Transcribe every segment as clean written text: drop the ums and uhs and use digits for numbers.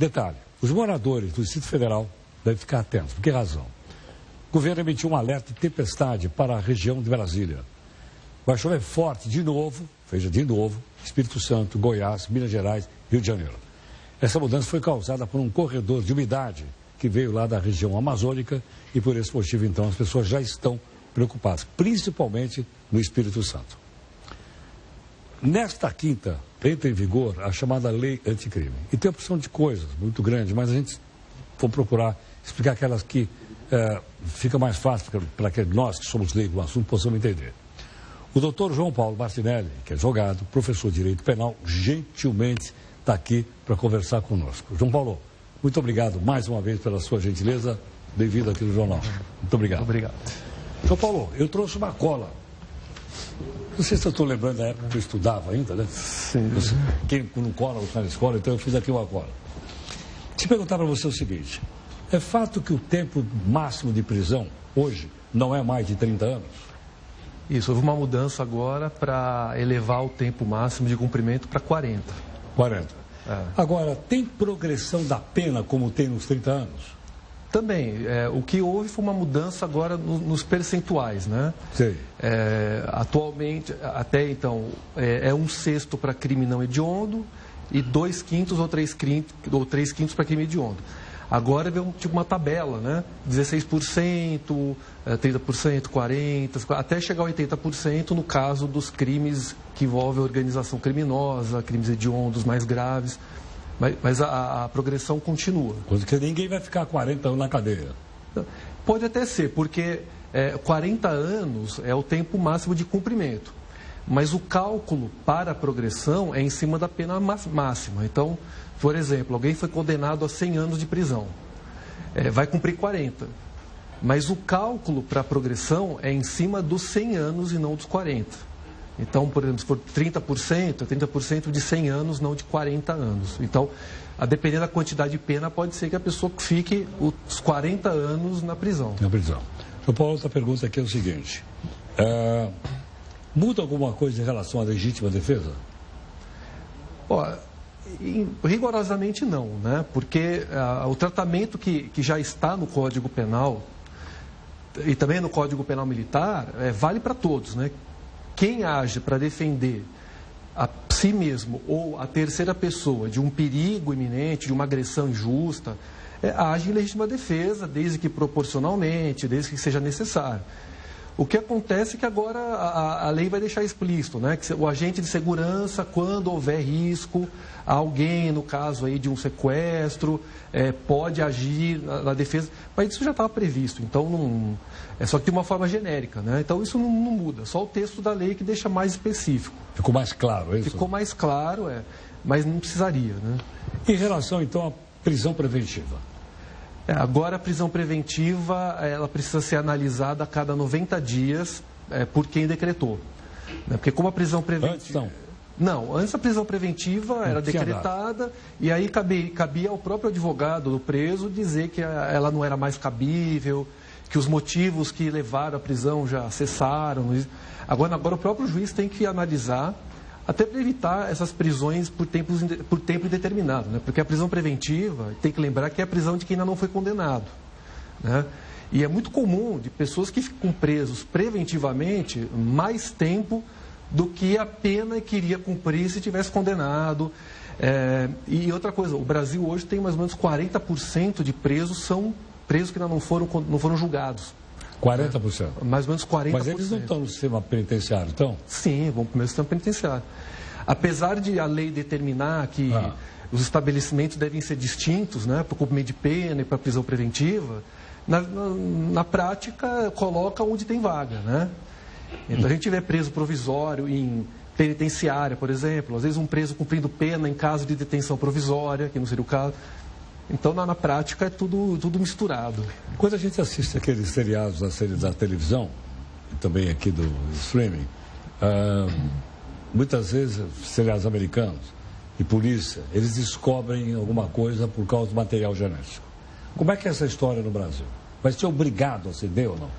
Detalhe, os moradores do Distrito Federal devem ficar atentos. Por que razão? O governo emitiu um alerta de tempestade para a região de Brasília. Vai chover forte de novo, veja, de novo, Espírito Santo, Goiás, Minas Gerais, Rio de Janeiro. Essa mudança foi causada por um corredor de umidade que veio lá da região amazônica e por esse motivo, então, as pessoas já estão preocupadas, principalmente no Espírito Santo. Nesta quinta, entra em vigor a chamada Lei Anticrime. E tem opção de coisas muito grande, mas a gente vai procurar explicar aquelas que fica mais fácil para que nós, que somos leigos no assunto, possamos entender. O doutor João Paulo Martinelli, que é advogado, professor de Direito Penal, gentilmente está aqui para conversar conosco. João Paulo, muito obrigado mais uma vez pela sua gentileza. Bem-vindo aqui no Jornal. Muito obrigado. Obrigado. João Paulo, eu trouxe uma cola. Não sei se eu estou lembrando da época que eu estudava ainda, né? Sim. Quem não cola, não sai na escola, então eu fiz aqui uma cola. Te perguntar para você o seguinte: é fato que o tempo máximo de prisão, hoje, não é mais de 30 anos? Isso, houve uma mudança agora para elevar o tempo máximo de cumprimento para 40. 40. É. Agora, tem progressão da pena como tem nos 30 anos? Também, o que houve foi uma mudança agora nos percentuais, né? Sei. Atualmente, até então, é 1/6 para crime não hediondo e 2/5 ou 3/5 para crime hediondo. Agora veio tipo uma tabela, né? 16%, 30%, 40%, até chegar a 80% no caso dos crimes que envolvem organização criminosa, crimes hediondos mais graves. Mas a progressão continua. Coisa que ninguém vai ficar 40 anos na cadeia. Pode até ser, porque 40 anos é o tempo máximo de cumprimento. Mas o cálculo para a progressão é em cima da pena máxima. Então, por exemplo, alguém foi condenado a 100 anos de prisão. Vai cumprir 40. Mas o cálculo para a progressão é em cima dos 100 anos e não dos 40. Então, por exemplo, se for 30%, é 30% de 100 anos, não de 40 anos. Então, a depender da quantidade de pena, pode ser que a pessoa fique os 40 anos na prisão. Na prisão. João Paulo, outra pergunta aqui é o seguinte: muda alguma coisa em relação à legítima defesa? Rigorosamente não, né? Porque o tratamento que já está no Código Penal e também no Código Penal Militar vale para todos, né? Quem age para defender a si mesmo ou a terceira pessoa de um perigo iminente, de uma agressão injusta, age em legítima defesa, desde que proporcionalmente, desde que seja necessário. O que acontece é que agora a lei vai deixar explícito, né? Que o agente de segurança, quando houver risco a alguém, no caso aí de um sequestro, pode agir na defesa, mas isso já estava previsto, então não, só que de uma forma genérica, né? Então isso não muda, só o texto da lei que deixa mais específico. Ficou mais claro, é isso? Ficou mais claro, mas não precisaria, né? Em relação, então, à prisão preventiva? Agora a prisão preventiva, ela precisa ser analisada a cada 90 dias por quem decretou. Né? Porque como a prisão preventiva... Antes não? Não, antes a prisão preventiva era decretada e aí cabia ao próprio advogado do preso dizer que ela não era mais cabível, que os motivos que levaram à prisão já cessaram. Agora o próprio juiz tem que analisar, até para evitar essas prisões por tempo indeterminado, né? Porque a prisão preventiva, tem que lembrar que é a prisão de quem ainda não foi condenado, né? E é muito comum de pessoas que ficam presos preventivamente mais tempo do que a pena que iria cumprir se tivesse condenado. E outra coisa, o Brasil hoje tem mais ou menos 40% de presos são presos que ainda não foram julgados. 40%? Mais ou menos 40%. Mas eles não estão no sistema penitenciário, então? Sim, vão para o sistema penitenciário. Apesar de a lei determinar que os estabelecimentos devem ser distintos, né, para o cumprimento de pena e para a prisão preventiva, na prática coloca onde tem vaga, né? Então a gente vê preso provisório em penitenciária, por exemplo, às vezes um preso cumprindo pena em caso de detenção provisória, que não seria o caso. Então, na prática, é tudo misturado. Quando a gente assiste aqueles seriados da série da televisão, e também aqui do streaming, muitas vezes, seriados americanos e polícia, eles descobrem alguma coisa por causa do material genético. Como é que é essa história no Brasil? Vai ser obrigado a ceder ou não?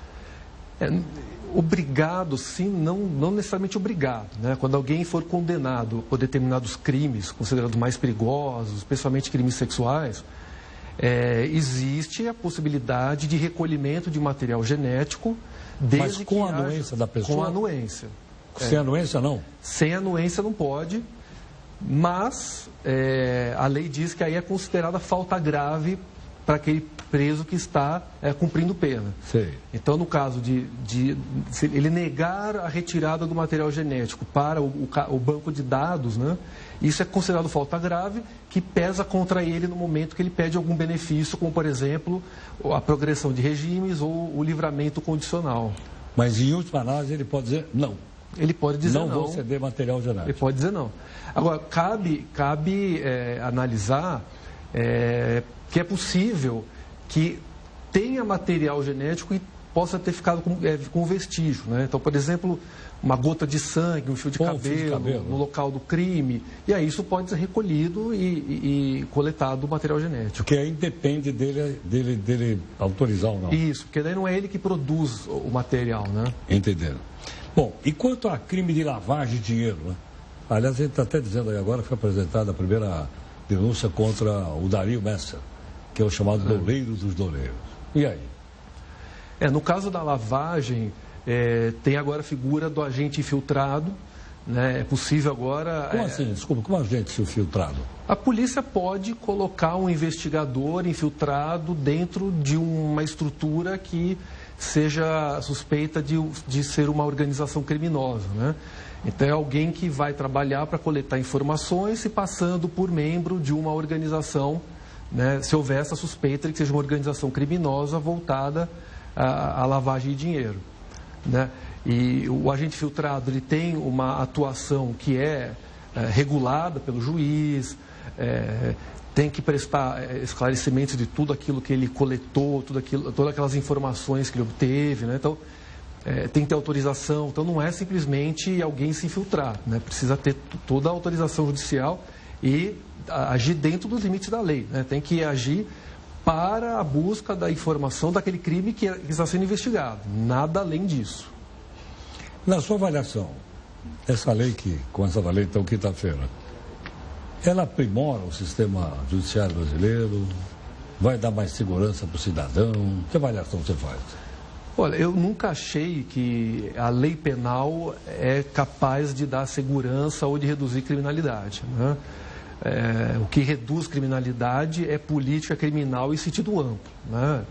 Obrigado, sim, não necessariamente obrigado, né? Quando alguém for condenado por determinados crimes, considerados mais perigosos, especialmente crimes sexuais, existe a possibilidade de recolhimento de material genético, desde mas com a anuência da pessoa? Com a anuência. Sem anuência, não? Sem anuência não pode, mas a lei diz que aí é considerada falta grave para aquele preso que está cumprindo pena. Sei. Então, no caso de se ele negar a retirada do material genético para o banco de dados, né, isso é considerado falta grave, que pesa contra ele no momento que ele pede algum benefício, como, por exemplo, a progressão de regimes ou o livramento condicional. Mas, em última análise, ele pode dizer não. Ele pode dizer não. Não vou ceder material genético. Ele pode dizer não. Agora, cabe analisar que é possível que tenha material genético e possa ter ficado com vestígio, né? Então, por exemplo, uma gota de sangue, um fio de cabelo no local do crime, e aí isso pode ser recolhido e coletado o material genético. Porque aí depende dele autorizar ou não. Isso, porque daí não é ele que produz o material, né? Entenderam. Bom, e quanto a crime de lavagem de dinheiro, né? Aliás, a gente está até dizendo aí agora que foi apresentada a primeira denúncia contra o Dario Messer, que é o chamado doleiro dos doleiros. E aí? No caso da lavagem, tem agora a figura do agente infiltrado, né? É possível agora... Como assim? Desculpa, como agente infiltrado? A polícia pode colocar um investigador infiltrado dentro de uma estrutura que seja suspeita de ser uma organização criminosa, né? Então, é alguém que vai trabalhar para coletar informações e passando por membro de uma organização, né, se houver essa suspeita de que seja uma organização criminosa voltada à lavagem de dinheiro, né? E o agente filtrado, ele tem uma atuação que é regulada pelo juiz, tem que prestar esclarecimentos de tudo aquilo que ele coletou, todas aquelas informações que ele obteve, né? Então, tem que ter autorização. Então, não é simplesmente alguém se infiltrar, né? Precisa ter toda a autorização judicial e agir dentro dos limites da lei, né? Tem que agir para a busca da informação daquele crime que está sendo investigado. Nada além disso. Na sua avaliação, essa lei que começa a valer, então, quinta-feira, ela aprimora o sistema judiciário brasileiro? Vai dar mais segurança para o cidadão? Que avaliação você faz? Olha, eu nunca achei que a lei penal é capaz de dar segurança ou de reduzir criminalidade, né? O que reduz criminalidade é política criminal em sentido amplo, né?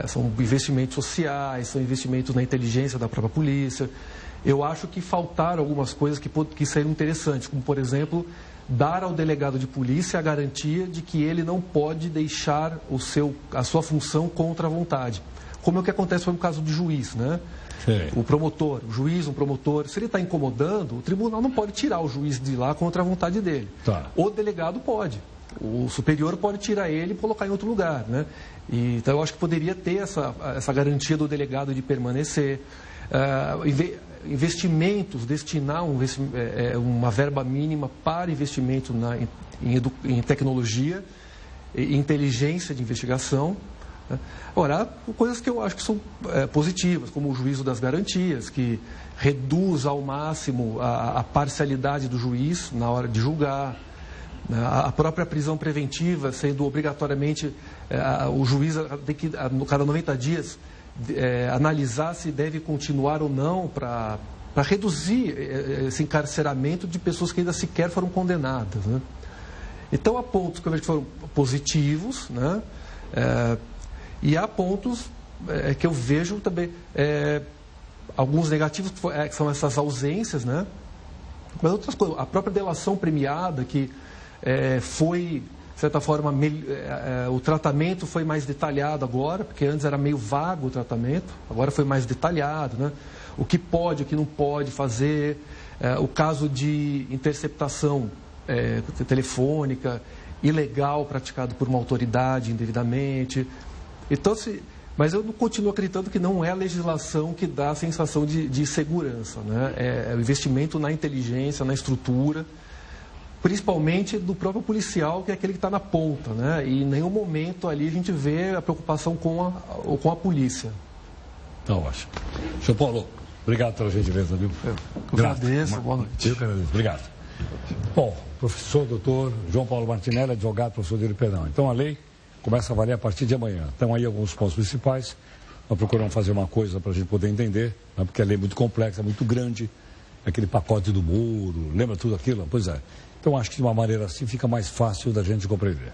São investimentos sociais, são investimentos na inteligência da própria polícia. Eu acho que faltaram algumas coisas que seriam interessantes, como, por exemplo, dar ao delegado de polícia a garantia de que ele não pode deixar a sua função contra a vontade. Como é o que acontece no caso de juiz, né? Sim. O promotor, o juiz, um promotor, se ele está incomodando, o tribunal não pode tirar o juiz de lá contra a vontade dele. Tá. O delegado pode. O superior pode tirar ele e colocar em outro lugar, né? Então, eu acho que poderia ter essa garantia do delegado de permanecer. Investimentos, destinar uma verba mínima para investimento em tecnologia e inteligência de investigação. Ora, coisas que eu acho que são positivas, como o juízo das garantias, que reduz ao máximo a parcialidade do juiz na hora de julgar, a própria prisão preventiva, sendo obrigatoriamente o juiz tem que, a cada 90 dias, analisar se deve continuar ou não para reduzir esse encarceramento de pessoas que ainda sequer foram condenadas, né? Então, há pontos que eu vejo que foram positivos, né? E há pontos que eu vejo também, alguns negativos, que são essas ausências, né? Mas outras coisas, a própria delação premiada, que foi, de certa forma, o tratamento foi mais detalhado agora, porque antes era meio vago o tratamento, agora foi mais detalhado, né? O que pode, o que não pode fazer, o caso de interceptação telefônica, ilegal, praticado por uma autoridade indevidamente. Então, mas eu continuo acreditando que não é a legislação que dá a sensação de segurança, né? É o investimento na inteligência, na estrutura, principalmente do próprio policial, que é aquele que está na ponta, né? E em nenhum momento ali a gente vê a preocupação com a polícia. Tá ótimo. Senhor Paulo, Obrigado pela gentileza, viu? Eu agradeço, boa noite. Eu que agradeço. Obrigado. Bom, professor doutor João Paulo Martinelli, advogado, professor de direito penal. Então, a lei começa a valer a partir de amanhã. Então, aí alguns pontos principais. Nós procuramos fazer uma coisa para a gente poder entender, né? Porque a lei é muito complexa, muito grande. Aquele pacote do muro, lembra tudo aquilo? Pois é. Então, acho que de uma maneira assim fica mais fácil da gente compreender.